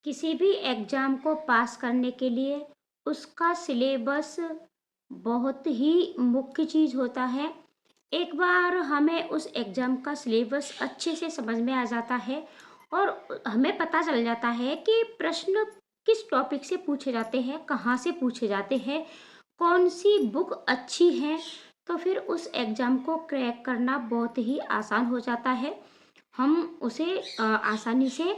किसी भी एग्ज़ाम को पास करने के लिए उसका सिलेबस बहुत ही मुख्य चीज़ होता है। एक बार हमें उस एग्ज़ाम का सिलेबस अच्छे से समझ में आ जाता है और हमें पता चल जाता है कि प्रश्न किस टॉपिक से पूछे जाते हैं, कहाँ से पूछे जाते हैं, कौन-सी बुक अच्छी है, तो फिर उस एग्ज़ाम को क्रैक करना बहुत ही आसान हो जाता है। हम उसे आसानी से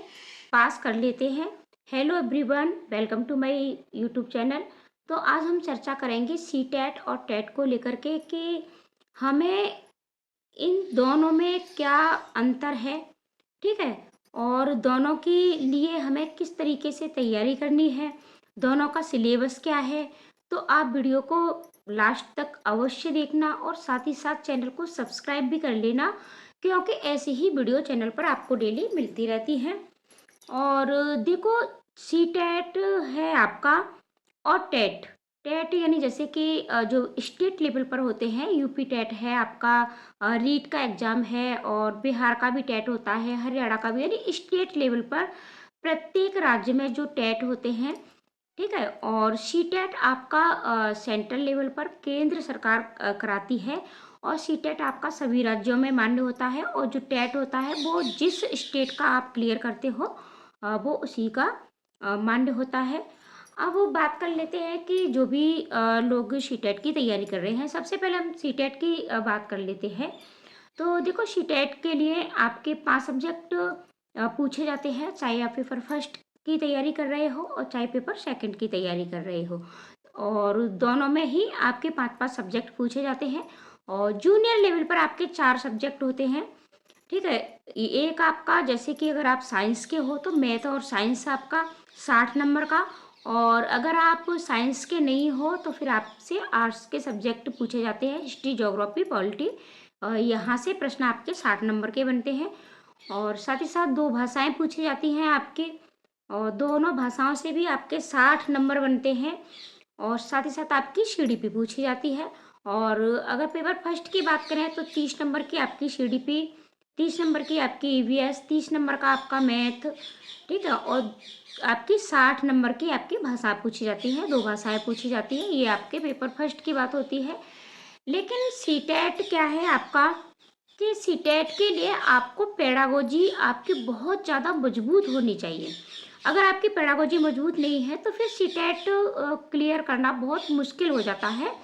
पास कर लेते हैं। Hello everyone, welcome to my YouTube channel. तो आज हम चर्चा करेंगे सीटेट और टेट को लेकर के कि हमें इन दोनों में क्या अंतर है, ठीक है? और दोनों के लिए हमें किस तरीके से तैयारी करनी है, दोनों का सिलेबस क्या है। तो आप वीडियो को लास्ट तक अवश्य देखना और साथ ही साथ चैनल को सब्सक्राइब भी कर लेना, क्योंकि ऐसी ही वीडियो चैनल पर आपको डेली मिलती रहती हैं। और देखो, सीटेट है आपका और टेट। टेट यानी जैसे कि जो स्टेट लेवल पर होते हैं, यूपी टेट है आपका, रीट का एग्ज़ाम है और बिहार का भी टेट होता है, हरियाणा का भी, यानी स्टेट लेवल पर प्रत्येक राज्य में जो टेट होते हैं, ठीक है? और सीटेट आपका सेंट्रल लेवल पर केंद्र सरकार कराती है और सीटेट आपका सभी राज्यों में मान्य होता है और जो टेट होता है वो जिस स्टेट का आप क्लियर करते हो वो उसी का मान्य होता है। अब वो बात कर लेते हैं कि जो भी लोग सीटेट की तैयारी कर रहे हैं, सबसे पहले हम सीटेट की बात कर लेते हैं। तो देखो, सीटेट के लिए आपके 5 सब्जेक्ट पूछे जाते हैं, चाहे आप पेपर फर्स्ट की तैयारी कर रहे हो और चाहे पेपर सेकंड की तैयारी कर रहे हो, और दोनों में ही आपके 5-5 सब्जेक्ट पूछे जाते हैं। और जूनियर लेवल पर आपके 4 सब्जेक्ट होते हैं, ठीक है? एक आपका, जैसे कि अगर आप साइंस के हो तो मैथ और साइंस आपका 60 नंबर का, और अगर आप साइंस के नहीं हो तो फिर आपसे आर्ट्स के सब्जेक्ट पूछे जाते हैं, हिस्ट्री, ज्योग्राफी, पॉलिटी। यहाँ से प्रश्न आपके 60 नंबर के बनते हैं। और साथ ही साथ 2 भाषाएं पूछी जाती हैं आपकी, और दोनों भाषाओं से भी आपके 60 नंबर बनते हैं। और साथ ही साथ आपकी सीडीपी पूछी जाती है। और अगर पेपर फर्स्ट की बात करें तो 30 नंबर की आपकी सीडीपी, 30 नंबर की आपकी ईवीएस, 30 नंबर का आपका मैथ, ठीक है? और आपकी 60 नंबर की आपकी भाषा पूछी जाती है, 2 भाषाएं पूछी जाती हैं। ये आपके पेपर फर्स्ट की बात होती है। लेकिन सीटेट क्या है आपका, कि सीटेट के लिए आपको पेडागोजी आपकी बहुत ज़्यादा मजबूत होनी चाहिए। अगर आपकी पेडागोजी मजबूत नहीं है तो फिर सीटेट क्लियर करना बहुत मुश्किल हो जाता है।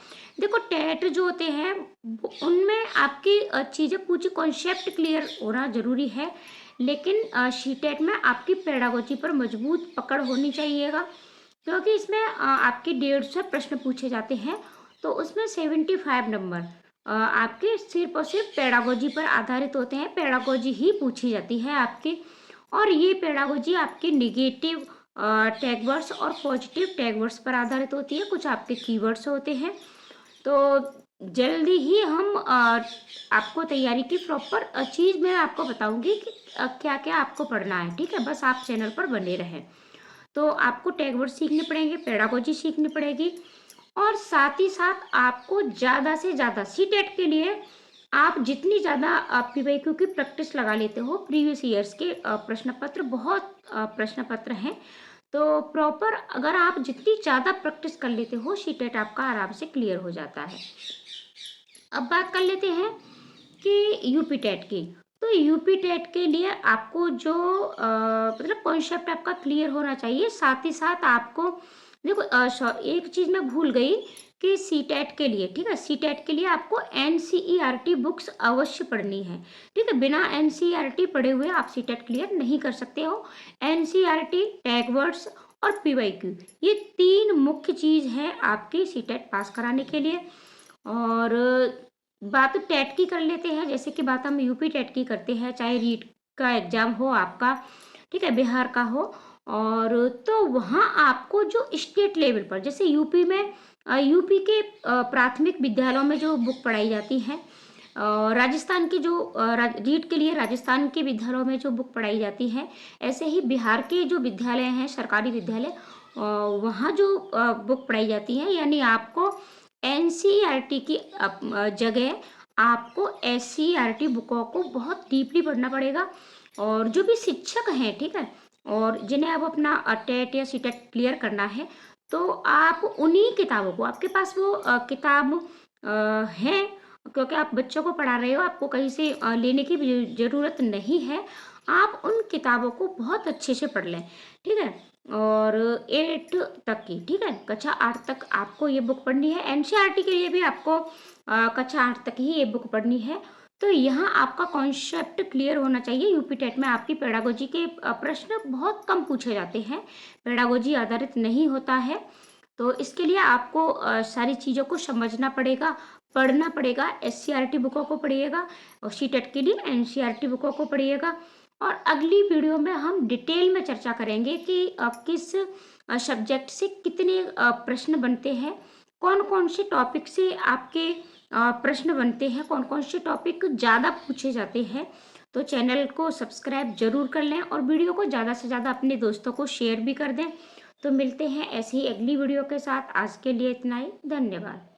देखो, टेट जो होते हैं उनमें आपकी चीज़ें, पूछी कॉन्सेप्ट क्लियर होना ज़रूरी है, लेकिन सीटेट में आपकी पेडागोजी पर मजबूत पकड़ होनी चाहिएगा, क्योंकि इसमें आपके 150 प्रश्न पूछे जाते हैं। तो उसमें 75 नंबर आपके सिर्फ और सिर्फ पेडागोजी पर आधारित होते हैं, पेडागोजी ही पूछी जाती है आपकी। और ये पेडागोजी आपके निगेटिव टैग वर्ड्स और पॉजिटिव टैग वर्ड्स पर आधारित होती है, कुछ आपके कीवर्ड्स होते हैं। तो जल्दी ही हम आपको तैयारी की प्रॉपर चीज़ मैं आपको बताऊंगी कि क्या क्या आपको पढ़ना है, ठीक है? बस आप चैनल पर बने रहें। तो आपको टैग वर्ड सीखने पड़ेंगे, पेडागोजी सीखनी पड़ेगी, और साथ ही साथ आपको ज़्यादा से ज़्यादा सीटेट के लिए आप जितनी ज़्यादा आप पीवाईक्यू की प्रैक्टिस लगा लेते हो, प्रीवियस ईयर्स के प्रश्न पत्र, बहुत प्रश्न पत्र हैं, तो प्रॉपर अगर आप जितनी ज़्यादा प्रैक्टिस कर लेते हो, सीटेट आपका आराम से क्लियर हो जाता है। अब बात कर लेते हैं कि यूपी टेट की। तो यूपी टेट के लिए आपको जो मतलब कॉन्सेप्ट आपका क्लियर होना चाहिए, साथ ही साथ आपको देखो, एक चीज़ मैं भूल गई कि सी टेट के लिए, ठीक है, सी टेट के लिए आपको एनसीईआरटी बुक्स अवश्य पढ़नी है, ठीक है? बिना एनसीईआरटी पढ़े हुए आप सी टेट क्लियर नहीं कर सकते हो। एनसीईआरटी, टैग वर्ड्स और पीवाईक्यू, ये 3 मुख्य चीज़ है आपकी सी टेट पास कराने के लिए। और बात टेट की कर लेते हैं, जैसे कि बात हम यूपी टेट की करते हैं, चाहे रीट का एग्जाम हो आपका, ठीक है, बिहार का हो। और तो वहाँ आपको जो स्टेट लेवल पर, जैसे यूपी में यूपी के प्राथमिक विद्यालयों में जो बुक पढ़ाई जाती है, राजस्थान की जो रीट के लिए राजस्थान के विद्यालयों में जो बुक पढ़ाई जाती है, ऐसे ही बिहार के जो विद्यालय हैं, सरकारी विद्यालय, वहाँ जो बुक पढ़ाई जाती है, यानी आपको एनसीईआरटी की जगह आपको एससीईआरटी बुकों को बहुत डीपली पढ़ना पड़ेगा। और जो भी शिक्षक हैं, ठीक है, और जिन्हें अब अपना टेट या सीटेट क्लियर करना है, तो आप उन्हीं किताबों को, आपके पास वो किताब है, क्योंकि आप बच्चों को पढ़ा रहे हो, आपको कहीं से लेने की भी ज़रूरत नहीं है। आप उन किताबों को बहुत अच्छे से पढ़ लें, ठीक है। और 8 तक की, ठीक है, कक्षा 8 तक आपको ये बुक पढ़नी है। एनसीईआरटी के लिए भी आपको कक्षा 8 तक ही ये बुक पढ़नी है। तो यहाँ आपका कॉन्सेप्ट क्लियर होना चाहिए। यूपी टेट में आपकी पेडागोजी के प्रश्न बहुत कम पूछे जाते हैं, पेडागोजी आधारित नहीं होता है। तो इसके लिए आपको सारी चीज़ों को समझना पड़ेगा, पढ़ना पड़ेगा। एससीईआरटी बुकों को पढ़िएगा और सीटेट के लिए एनसीईआरटी बुकों को पढ़िएगा। और अगली वीडियो में हम डिटेल में चर्चा करेंगे कि किस सब्जेक्ट से कितने प्रश्न बनते हैं, कौन कौन से टॉपिक से आपके प्रश्न बनते हैं, कौन कौन से टॉपिक ज़्यादा पूछे जाते हैं। तो चैनल को सब्सक्राइब जरूर कर लें और वीडियो को ज़्यादा से ज़्यादा अपने दोस्तों को शेयर भी कर दें। तो मिलते हैं ऐसी ही अगली वीडियो के साथ। आज के लिए इतना ही, धन्यवाद।